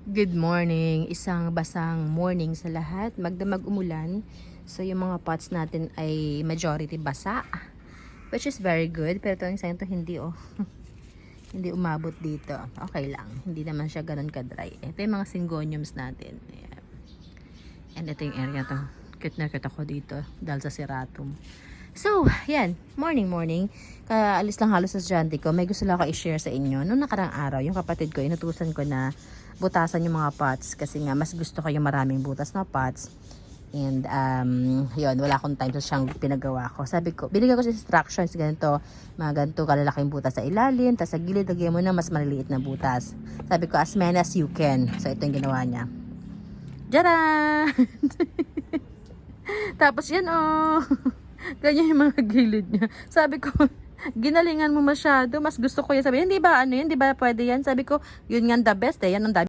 Good morning. Isang basang morning sa lahat. Magdamag umulan. So, yung mga pots natin ay majority basa. Which is very good. Pero itong isang ito hindi hindi umabot dito. Okay lang. Hindi naman siya ganun ka-dry. Ito yung mga syngoniums natin. Ayan. And ito yung area to. Cute na cute ako dito. Dahil sa siratum. So, yan. Morning. Kaalis lang halos sa estudyante ko. May gusto lang ako i-share sa inyo. Noong nakarang araw, yung kapatid ko, inutusan ko na butasan yung mga pots. Kasi nga, mas gusto ko yung maraming butas na pots. And, yun, wala akong time sa siyang pinagawa ko. Sabi ko, binigyan ko sa instructions, ganito, mga ganito kalalaking butas sa ilalim, tapos sa gilid, lagyan mo na mas maliliit na butas. Sabi ko, as many as you can. So, ito yung ginawa niya. Jaran! Tapos yan, oh. Ganyan yung mga gilid niya. Sabi ko, ginalingan mo masyado. Mas gusto ko yan. Sabi, hindi ba ano yun? Hindi ba pwede yan? Sabi ko, yun nga the best eh. Yan ang